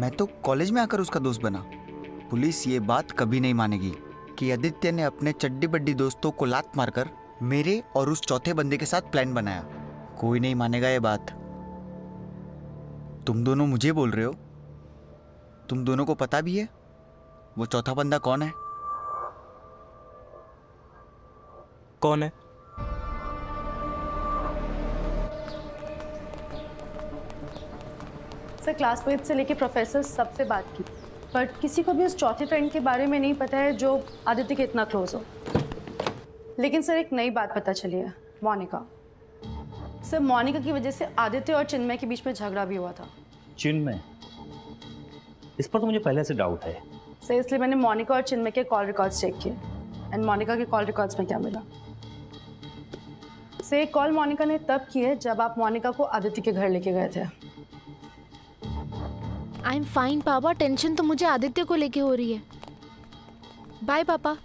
मैं तो कॉलेज में आकर उसका दोस्त बना। पुलिस ये बात कभी नहीं मानेगी कि आदित्य ने अपने चड्डी बड्डी दोस्तों को लात मारकर मेरे और उस चौथे बंदे के साथ प्लान बनाया। कोई नहीं मानेगा ये बात। तुम दोनों मुझे बोल रहे हो? तुम दोनों को पता भी है वो चौथा बंदा कौन है? कौन है? सर क्लासमेट से लेके प्रोफेसर सबसे बात की, बट किसी को भी उस चौथे फ्रेंड के बारे में नहीं पता है जो आदित्य के इतना क्लोज हो। लेकिन सर एक नई बात पता चली है, मोनिका। सर मोनिका की वजह से आदित्य और चिन्मय के बीच में झगड़ा भी हुआ था। चिन्मय? इस पर तो मुझे पहले से डाउट है। सर इसलिए मैंने मोनिका और चिन्मय के कॉल रिकॉर्ड्स चेक किए, एंड मोनिका के कॉल रिकॉर्ड्स में क्या मिला? सर एक कॉल मोनिका ने तब की है जब आप मोनिका को आदित्य के घर लेके गए थे। आई एम फाइन पापा, टेंशन तो मुझे आदित्य को लेके हो रही है। बाय पापा।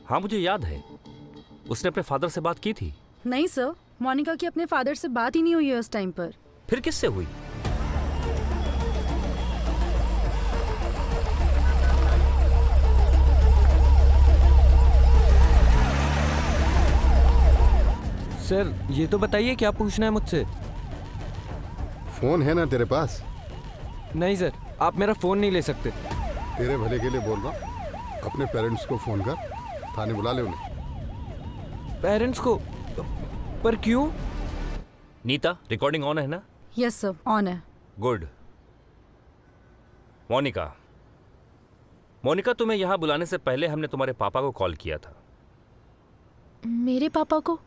हाँ मुझे याद है, उसने अपने फादर से बात की थी। नहीं सर, मोनिका की अपने फादर से बात ही नहीं हुई है उस टाइम पर। फिर किससे हुई? सर ये तो बताइए क्या पूछना है मुझसे? फोन है ना तेरे पास? नहीं सर, आप मेरा फोन नहीं ले सकते। तेरे भले के लिए बोल रहा, अपने पेरेंट्स को फोन कर, थाने बुला ले उन्हें। पेरेंट्स को? पर क्यों? नीता, रिकॉर्डिंग ऑन है ना? यस सर, ऑन है। गुड। मोनिका, मोनिका तुम्हें यहाँ बुलाने से पहले हमने तुम्हारे पापा को कॉल किया था। मेरे पापा को?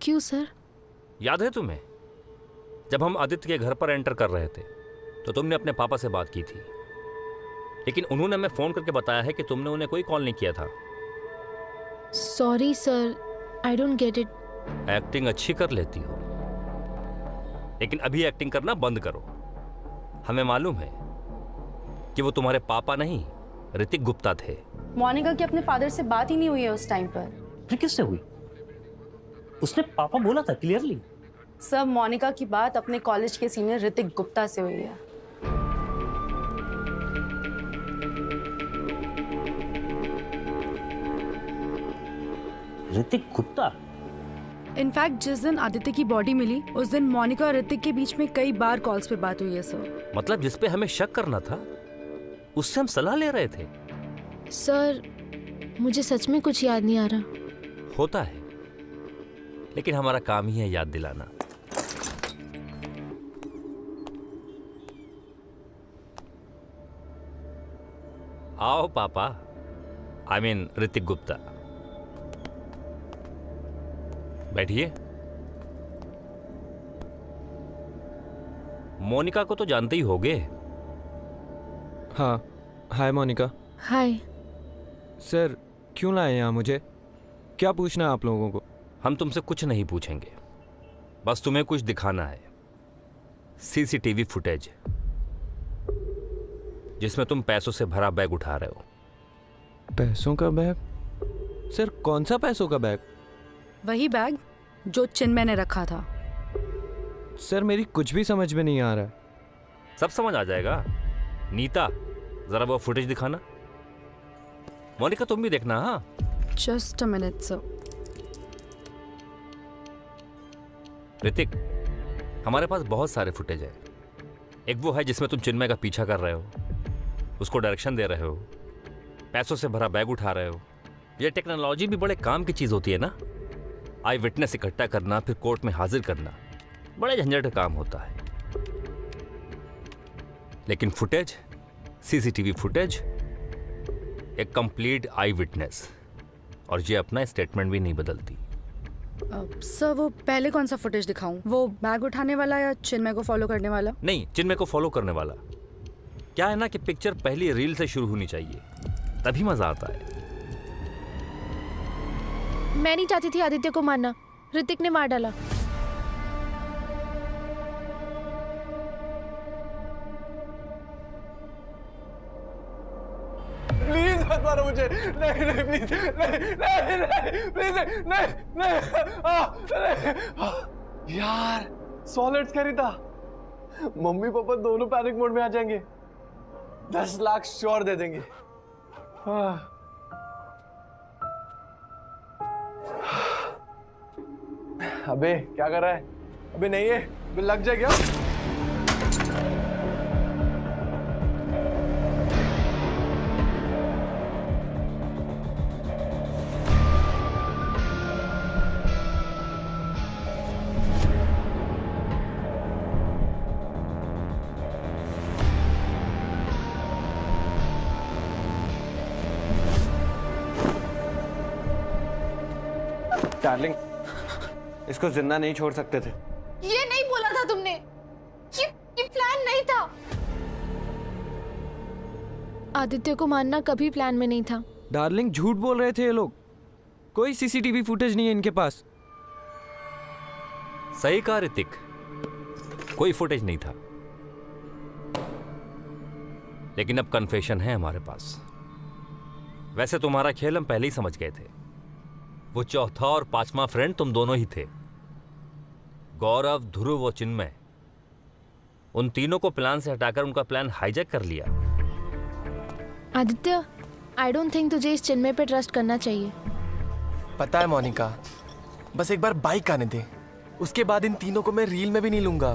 क्यों सर? याद है तुम्हें? जब हम आदित्य के घर पर एंटर कर रहे थे तो तुमने अपने पापा से बात की थी, लेकिन उन्होंने हमें फोन करके बताया है कि तुमने उन्हें कोई कॉल नहीं किया था। Sorry sir, I don't get it. Acting अच्छी कर लेती हो, लेकिन अभी एक्टिंग करना बंद करो। हमें मालूम है कि वो तुम्हारे पापा नहीं, ऋतिक गुप्ता थे। मोनिका की अपने फादर से बात ही नहीं हुई है उस टाइम पर। फिर किससे हुई? उसने पापा बोला था क्लियरली। सब मोनिका की बात अपने कॉलेज के सीनियर ऋतिक गुप्ता से हुई है। ऋतिक गुप्ता? इनफैक्ट जिस दिन आदित्य की बॉडी मिली उस दिन मोनिका और ऋतिक के बीच में कई बार कॉल्स पे बात हुई है सर। मतलब जिस पे हमें शक करना था उससे हम सलाह ले रहे थे। सर मुझे सच में कुछ याद नहीं आ रहा। होता है, लेकिन हमारा काम ही है याद दिलाना। आओ पापा, आई मीन ऋतिक गुप्ता, बैठिए। मोनिका को तो जानते ही होगे। हाँ, हाय मोनिका। हाय। सर क्यों लाए यहाँ मुझे? क्या पूछना है आप लोगों को? हम तुमसे कुछ नहीं पूछेंगे, बस तुम्हें कुछ दिखाना है। सीसीटीवी फुटेज जिसमें तुम पैसों से भरा बैग उठा रहे हो। पैसों का बैग? सर कौन सा पैसों का बैग? वही बैग जो चिन्मय ने रखा था। सर मेरी कुछ भी समझ में नहीं आ रहा है। सब समझ आ जाएगा। नीता, जरा वो फुटेज दिखाना। मोनिका तुम भी देखना। हाँ just a minute sir. Hrithik, हमारे पास बहुत सारे फुटेज है। एक वो है जिसमें तुम चिन्मय का पीछा कर रहे हो, उसको डायरेक्शन दे रहे हो, पैसों से भरा बैग उठा रहे हो। ये टेक्नोलॉजी भी बड़े काम की चीज होती है ना। आई विटनेस इकट्ठा करना, फिर कोर्ट में हाजिर करना, बड़े झंझट का काम होता है। लेकिन फुटेज, सीसीटीवी फुटेज, एक कंप्लीट आई विटनेस, और ये अपना स्टेटमेंट भी नहीं बदलती। सर वो पहले कौन सा फुटेज दिखाऊं? वो बैग उठाने वाला या चिन्मय को फॉलो करने वाला? नहीं, चिन्मय को फॉलो करने वाला। क्या है ना कि पिक्चर पहली रील से शुरू होनी चाहिए, तभी मजा आता है। मैं नहीं चाहती थी आदित्य को मारना, ऋतिक ने मार डाला। प्लीज मत मारो मुझे। नहीं नहीं प्लीज, नहीं नहीं नहीं प्लीज, नहीं नहीं। यार सॉलिड्स खरीदा, मम्मी पापा दोनों पैनिक मोड में आ जाएंगे। 10 लाख श्योर दे देंगे। अबे क्या कर रहा है? अबे नहीं है, अबे लग जाए क्या? डार्लिंग, इसको जिंदा नहीं छोड़ सकते थे। ये नहीं बोला था तुमने। ये प्लान नहीं था। आदित्य को मारना कभी प्लान में नहीं था। डार्लिंग, झूठ बोल रहे थे ये लोग। कोई सीसीटीवी फुटेज नहीं है इनके पास। सही कहा ऋतिक, कोई फुटेज नहीं था, लेकिन अब कन्फेशन है हमारे पास। वैसे तुम्हारा खेल हम पहले ही समझ गए थे। वो चौथा और पांचवा फ्रेंड तुम दोनों ही थे, गौरव, ध्रुव और चिन्मय। उन तीनों को प्लान से हटाकर उनका प्लान हाईजैक कर लिया। आदित्य, आई डोंट थिंक तुझे इस चिन्मय पे ट्रस्ट करना चाहिए। पता है मोनिका, बस एक बार बाइक आने दे, उसके बाद इन तीनों को मैं रील में भी नहीं लूंगा।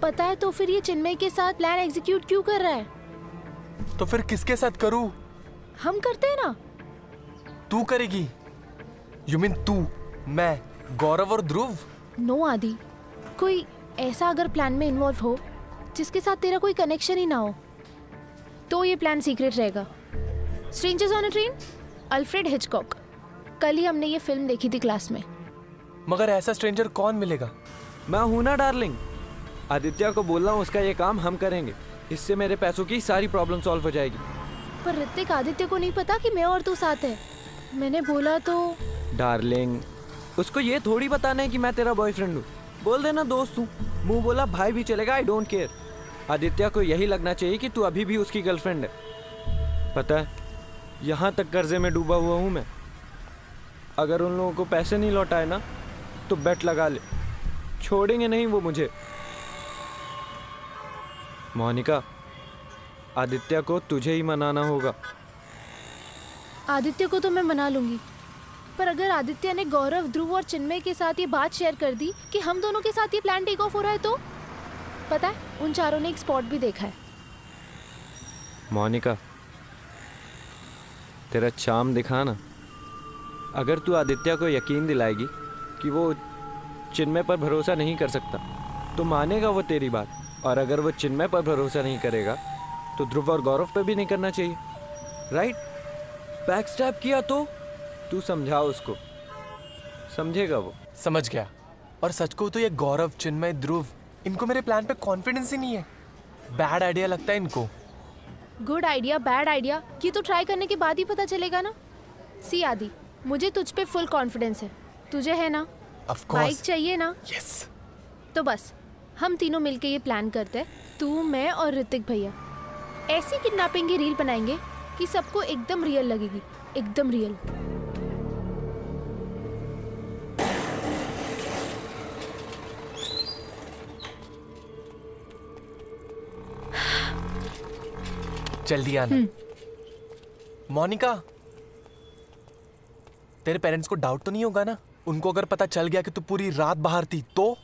पता है, तो फिर ये चिन्मय के साथ प्लान एग्जीक्यूट क्यों कर रहा है? तो फिर किसके साथ करूं? हम करते हैं ना। तू करेगी? यू मीन तू, मैं, गौरव और ध्रुव? नो आदि, कोई ऐसा अगर प्लान में इन्वॉल्व हो जिसके साथ तेरा कोई कनेक्शन ही ना हो, तो ये प्लान सीक्रेट रहेगा। Strangers on a train, Alfred Hitchcock. कल ही हमने ये फिल्म देखी थी क्लास में। मगर ऐसा स्ट्रेंजर कौन मिलेगा? मैं हूं ना डार्लिंग। आदित्य को बोल रहा हूं, उसका ये काम हम करेंगे। इससे मेरे पैसों की सारी प्रॉब्लम सॉल्व हो जाएगी। पर ऋतिक, आदित्य को नहीं पता कि मैं और तू साथ है। मैंने बोला तो। डार्लिंग, उसको ये थोड़ी बताना है कि मैं तेरा बॉयफ्रेंड हूँ। बोल देना दोस्त हूँ। मुंह बोला भाई भी चलेगा, आई डोंट केयर। आदित्य को यही लगना चाहिए कि तू अभी भी उसकी गर्लफ्रेंड है। पता है, यहाँ तक कर्जे में डूबा हुआ हूँ मैं। अगर उन लोगों को पैसे नहीं लौटाए ना, तो बेट लगा ले, छोड़ेंगे नहीं वो मुझे। मोनिका, आदित्य को तुझे ही मनाना होगा। आदित्य को तो मैं मना लूंगी, पर अगर आदित्य ने गौरव, ध्रुव और चिन्मय के साथ ये बात शेयर कर दी कि हम दोनों के साथ ये प्लान टेक ऑफ हो रहा है, तो पता है, उन चारों ने एक स्पॉट भी देखा है। मोनिका, तेरा चार्म दिखा ना। अगर तू आदित्य को यकीन दिलाएगी कि वो चिन्मय पर भरोसा नहीं कर सकता, तो मानेगा वो तेरी बात। और अगर वो चिन्मय पर भरोसा नहीं करेगा, तो ध्रुव और गौरव पे भी नहीं करना चाहिए, राइट? बैक स्टैप किया तो तू समझा उसको, समझेगा वो। समझ गया। और सच को तो ये गौरव, चिन्मय, ध्रुव, इनको मेरे प्लान पे कॉन्फिडेंस ही नहीं है। बैड आइडिया लगता है इनको। गुड आइडिया, बैड आइडिया, ये तो ट्राई करने के बाद ही पता चलेगा ना। सी आदि, मुझे तुझ पे फुल कॉन्फिडेंस है। तुझे है ना? Of course. बाइक चाहिए ना? यस। तो बस हम तीनों मिलके ये प्लान करते हैं, तू, मैं और ऋतिक भैया। ऐसी किडनैपिंग की रील बनाएंगे कि सबको एकदम रियल लगेगी, एकदम रियल। जल्दी आना। मोनिका, तेरे पेरेंट्स को डाउट तो नहीं होगा ना? उनको अगर पता चल गया कि तू पूरी रात बाहर थी तो?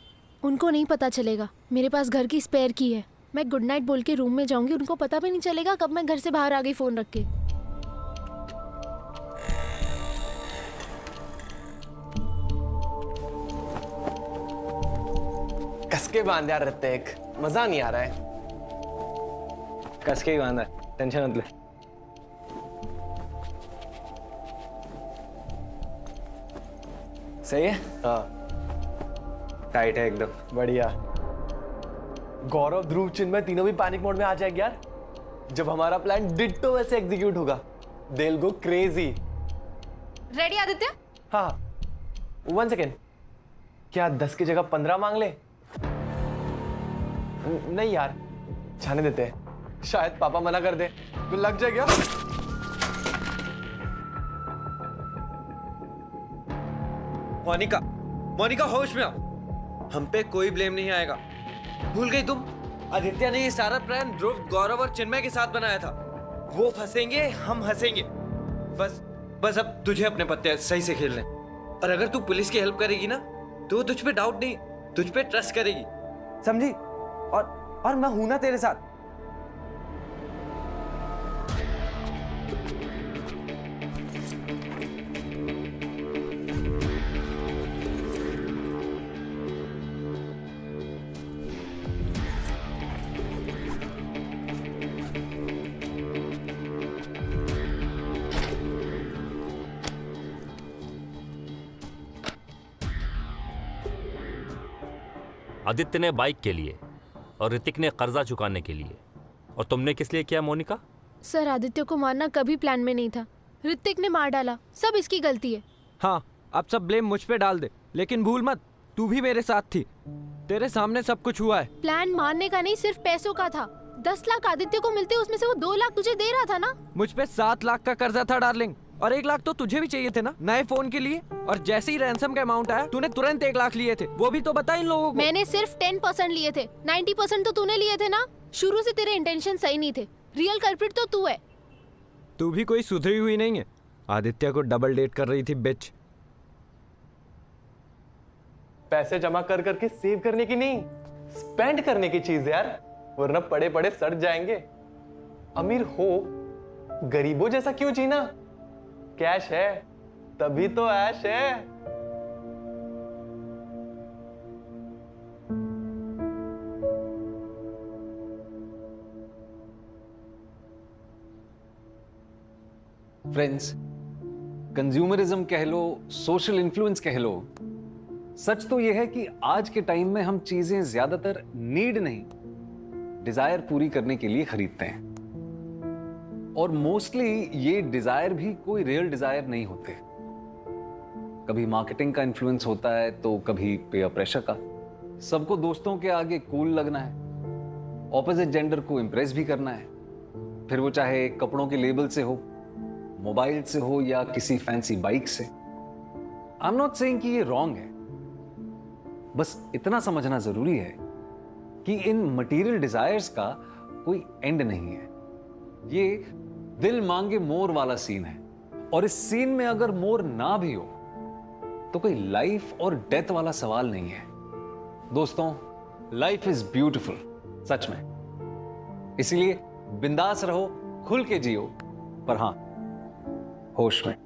उनको नहीं पता चलेगा, मेरे पास घर की स्पेयर की है। मैं गुड नाइट बोल के रूम में जाऊंगी, उनको पता भी नहीं चलेगा कब मैं घर से बाहर आ गई फोन रख के। कस के बांध यार ऋतिक, मजा नहीं आ रहा है। कस के ही बांधा है, टेंशन मत ले। सही है? हाँ, टाइट है एकदम। बढ़िया। गौरव, ध्रुव, चिन्मय तीनों भी पैनिक मोड में आ जाएंगे यार। जब हमारा प्लान डिट्टो वैसे एग्जीक्यूट होगा, they will go crazy. Ready Aditya? हाँ, 1 सेकेंड। क्या 10 की जगह 15 मांग ले? नहीं यार, जाने देते हैं, शायद पापा मना कर दे। तो लग जाएगा। मोनिका, मोनिका होश में आओ। हम पे कोई ब्लेम नहीं आएगा। भूल गई तुम? आदित्य ने ये सारा प्लान ध्रुव, गौरव और चिन्मय के साथ बनाया था। वो फंसेंगे, हम हंसेंगे। बस अब तुझे अपने पत्ते सही से खेलने। और अगर तू पुलिस की हेल्प करेगी ना, तो वो तुझ पे डाउट नहीं, तुझ पे ट्रस्ट करेगी, समझी? और मैं हूं ना तेरे साथ। आदित्य ने बाइक के लिए और ऋतिक ने कर्जा चुकाने के लिए। और तुमने किस लिए किया मोनिका? सर आदित्य को मारना कभी प्लान में नहीं था, ऋतिक ने मार डाला, सब इसकी गलती है। हाँ, अब सब ब्लेम मुझ पे डाल दे, लेकिन भूल मत तू भी मेरे साथ थी, तेरे सामने सब कुछ हुआ है। प्लान मारने का नहीं, सिर्फ पैसों का था। 10 लाख आदित्य को मिलते, उसमें से वो 2 लाख तुझे दे रहा था ना। मुझ पे 7 लाख का कर्जा था डार्लिंग, और 1 लाख तो तुझे भी चाहिए थे ना नए फोन के लिए। और जैसे ही रैंसम का अमाउंट आया तूने तुरंत 1 लाख लिए थे, वो भी तो बता इन लोगों को। मैंने सिर्फ 10% लिए थे, 90% तो तूने लिए थे ना। शुरू से तेरे इंटेंशन सही नहीं थे, रियल कल्प्रिट तो तू है। तू भी कोई सुधरी हुई नहीं है, आदित्य को डबल डेट कर रही थी बिच। पैसे जमा कर करके सेव करने की नहीं, स्पेंड करने की चीज यार, वरना पड़े पड़े सड़ जाएंगे। अमीर हो, गरीबों जैसा क्यों जीना? कैश है तभी तो ऐश है। फ्रेंड्स, कंज्यूमरिज्म कह लो, सोशल इन्फ्लुएंस कह लो, सच तो यह है कि आज के टाइम में हम चीजें ज्यादातर नीड नहीं, डिजायर पूरी करने के लिए खरीदते हैं। और मोस्टली ये डिजायर भी कोई रियल डिजायर नहीं होते। कभी मार्केटिंग का इन्फ्लुएंस होता है तो कभी पेयर प्रेशर का। सबको दोस्तों के आगे कूल लगना है, ऑपोजिट जेंडर को इंप्रेस भी करना है, फिर वो चाहे कपड़ों के लेबल से हो, मोबाइल से हो या किसी फैंसी बाइक से। आई एम नॉट सेइंग कि ये रॉन्ग है, बस इतना समझना जरूरी है कि इन मटेरियल डिजायर्स का कोई एंड नहीं है। ये दिल मांगे मोर वाला सीन है, और इस सीन में अगर मोर ना भी हो तो कोई लाइफ और डेथ वाला सवाल नहीं है। दोस्तों, लाइफ इज ब्यूटीफुल, सच में। इसीलिए बिंदास रहो, खुल के जियो, पर हां, होश में।